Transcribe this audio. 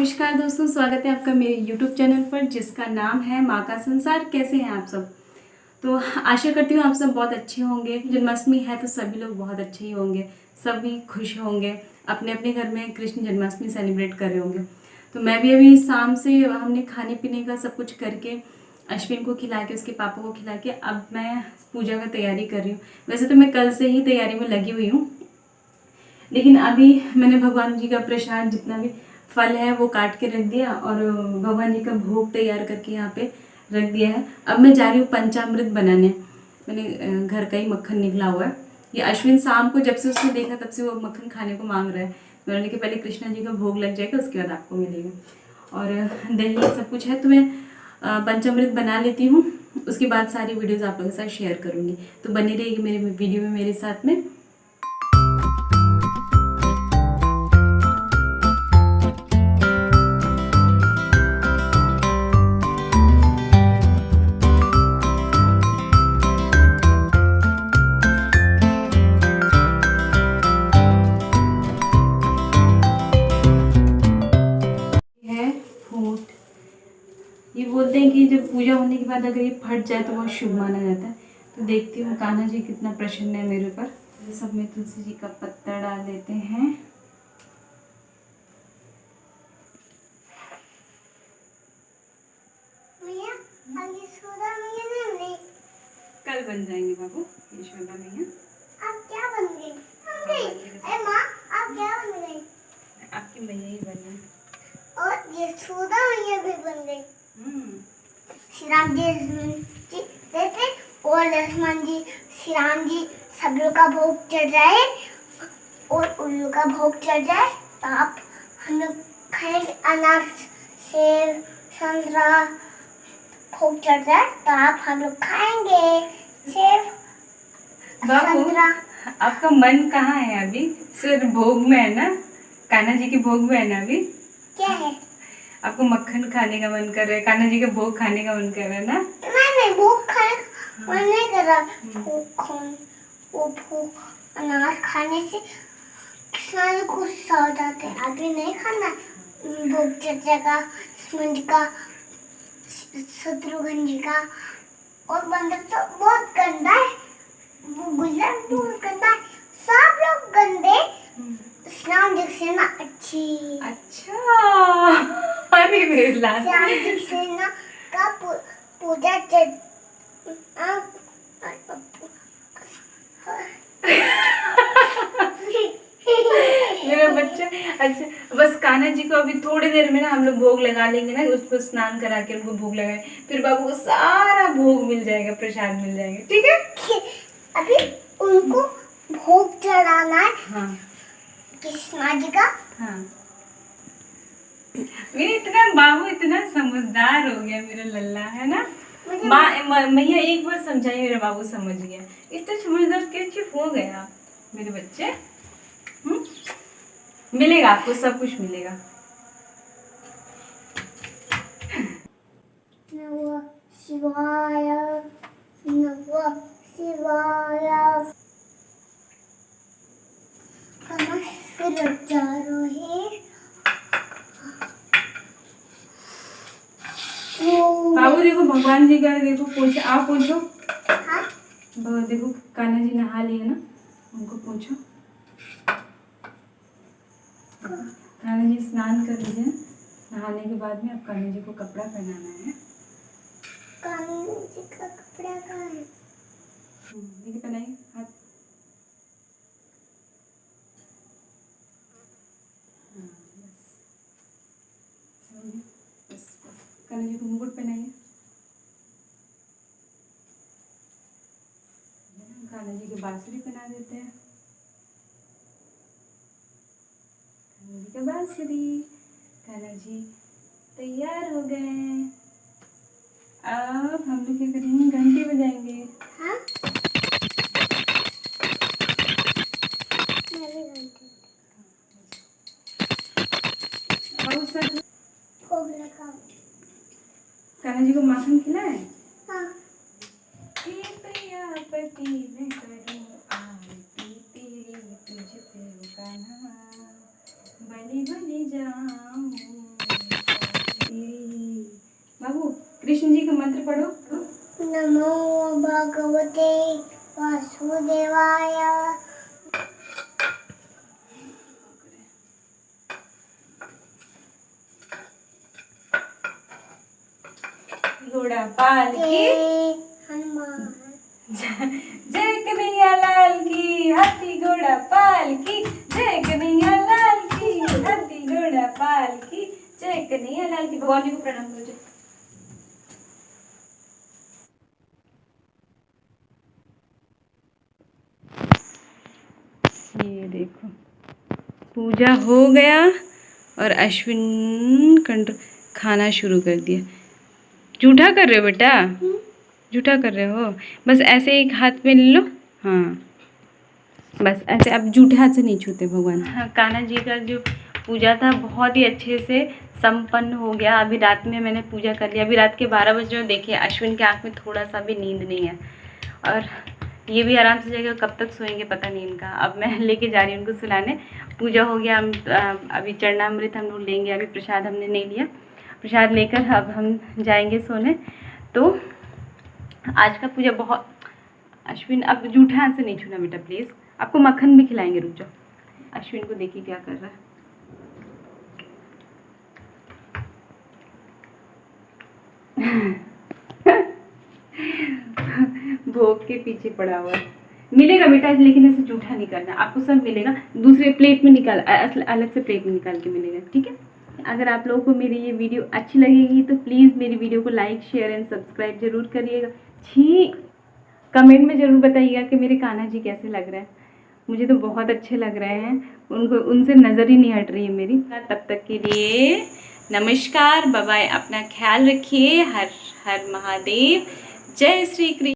नमस्कार दोस्तों, स्वागत है आपका मेरे YouTube चैनल पर जिसका नाम है माँ का संसार। कैसे हैं आप सब? तो आशा करती हूँ आप सब बहुत अच्छे होंगे। जन्माष्टमी है तो सभी लोग बहुत अच्छे ही होंगे, सभी खुश होंगे, अपने अपने घर में कृष्ण जन्माष्टमी सेलिब्रेट कर रहे होंगे। तो मैं भी अभी शाम से हमने खाने पीने का सब कुछ करके अश्विन को खिला के, उसके पापा को खिला के, अब मैं पूजा का तैयारी कर रही हूँ। वैसे तो मैं कल से ही तैयारी में लगी हुई हूँ, लेकिन अभी मैंने भगवान जी का प्रसाद जितना भी फल है वो काट के रख दिया और भगवान जी का भोग तैयार करके यहाँ पे रख दिया है। अब मैं जा रही हूँ पंचामृत बनाने। मैंने घर का ही मक्खन निकला हुआ है। ये अश्विन शाम को जब से उसने देखा तब से वो मक्खन खाने को मांग रहा है। मैंने कहा पहले कृष्णा जी का भोग लग जाएगा, उसके बाद आपको मिलेगा। और दही सब कुछ है, तो मैं पंचामृत बना लेती हूँ। उसके बाद सारी वीडियोज़ आप लोगों के साथ शेयर करूँगी, तो बनी रहेगी मेरे वीडियो में मेरे साथ में। ये बोलते हैं कि जब पूजा होने के बाद अगर ये फट जाए तो बहुत शुभ माना जाता है। तो देखती हूँ कान्हा जी कितना प्रसन्न है मेरे ऊपर। ये सब में तुलसी जी का पत्ता डाल देते हैं। कल बन जाएंगे बाबू यशोदा मैया। आप क्या बन गई? अरे माँ, आप क्या बन गई? आपकी मैया ही बन गई और यशोदा मैया भी बन गई। श्री राम जी देखे और लक्ष्मण जी, श्री राम जी सब लोग का भोग चढ़ जाए और उल्लू का भोग चढ़ जाए तो आप हम लोग खाएंगे। अनार, सेब, संतरा भोग चढ़ जाए तो आप हम लोग खाएंगे। सेब, बाबू संतरा। आपका मन कहाँ है अभी? सिर्फ भोग में है ना? कान्हा जी के भोग में है ना अभी? क्या है? आपको मक्खन खाने का मन कर रहा है, कान्हा जी के भोग खाने का मन कर रहा है ना? नहीं, भूख खाने का मन नहीं कर रहा। वो भूख अनार खाने से किसान गुस्सा हो जाते हैं। अभी नहीं खाना। भूख चढ़ जाएगा लक्ष्मण जी का, शत्रुघ्न जी का। और बंदर तो बहुत गंदा है, वो गुजर बहुत गंदा है। सब लोग गंदे, श्याम जी सेना अच्छी। अच्छा अरे मेरे लाल। श्याम जी सेना का पूजा चढ़ मेरा बच्चा। अच्छा बस कान्हा जी को अभी थोड़ी देर में ना हम लोग भोग लगा लेंगे ना, उसको स्नान करा के उनको भोग लगाए, फिर बाबू को सारा भोग मिल जाएगा, प्रसाद मिल जाएगा। ठीक है, अभी उनको भोग चढ़ाना है। हाँ कृष्णा जी का। हाँ, मेरे इतना बाबू इतना समझदार हो गया मेरा लल्ला, है ना? मैया एक बार समझाई, मेरा बाबू समझ गया। इतना समझदार कैसे हो गया आप मेरे बच्चे? मिलेगा आपको, सब कुछ मिलेगा। नमः शिवाय, नमः शिवाय। फिर जा रहे बाबू देखो भगवान जी का, देखो पूछो, आप पूछो। हाँ? देखो कान्हा जी नहा लिए ना, उनको पूछो। कान्हा जी स्नान कर लीजिए। नहाने के बाद में अब कान्हा जी को कपड़ा पहनाना है। कान्हा जी का कपड़ा कहाँ है? देखिए पहनाइए हाथ। बस बस कान्हा जी को मुकुट पहनाइए। कान्हा जी की बांसुरी पहना देते हैं। कान्हा जी का बांसुरी, कान्हा जी तैयार हो गए। अब हम लोग क्या करेंगे? घंटी बजाएंगे। हाँ? भोग लगाओ। कान्हा जी को माखन खिलाए। हाँ। प्रियापति मैं करूं आरती तेरी, तुझ पे कान्हा बलि बलि जाऊं। भगवते वासुदेवाय। घोड़ा पाल की जय हनुमान। जय कन्हैया लाल की, हाथी घोड़ा पाल की, जय कन्हैया लाल की, हाथी घोड़ा पाल की, जय कन्हैया लाल की। भगवान जी को प्रणाम करो। ये देखो पूजा हो गया और अश्विन खाना शुरू कर दिया। जूठा कर रहे हो बेटा, जूठा कर रहे हो। बस ऐसे एक हाथ में ले लो, हाँ बस ऐसे। अब जूठे हाथ से नहीं छूते भगवान। हाँ, कान्हा जी का जो पूजा था बहुत ही अच्छे से संपन्न हो गया। अभी रात में मैंने पूजा कर लिया। अभी रात के 12 बज रहे हो। देखिए अश्विन के आँख में थोड़ा सा भी नींद नहीं है और ये भी आराम से जाएगा। कब तक सोएंगे पता नहीं इनका। अब मैं लेके जा रही हूँ उनको सुलाने। पूजा हो गया। हम अभी चरणामृत हम लोग लेंगे। अभी प्रसाद हमने नहीं लिया। प्रसाद लेकर अब हम जाएंगे सोने। तो आज का पूजा बहुत। अश्विन अब जूठा हाथ से नहीं छूना बेटा प्लीज़। आपको मक्खन भी खिलाएंगे, रुक जाओ। अश्विन को देखिए क्या कर रहा है। भोग के पीछे पड़ा हुआ है। मिलेगा बेटा, लेकिन ऐसे जूठा नहीं करना। आपको सब मिलेगा, दूसरे प्लेट में निकाल, अलग से प्लेट में निकाल के मिलेगा, ठीक है। अगर आप लोगों को मेरी ये वीडियो अच्छी लगेगी तो प्लीज़ मेरी वीडियो को लाइक शेयर एंड सब्सक्राइब जरूर करिएगा। छी, कमेंट में ज़रूर बताइएगा कि मेरे कान्हा जी कैसे लग रहे हैं। मुझे तो बहुत अच्छे लग रहे हैं। उनको उनसे नज़र ही नहीं हट रही है मेरी। तब तक के लिए नमस्कार, बाय बाय। अपना ख्याल रखिए। हर हर महादेव। जय श्री कृष्ण।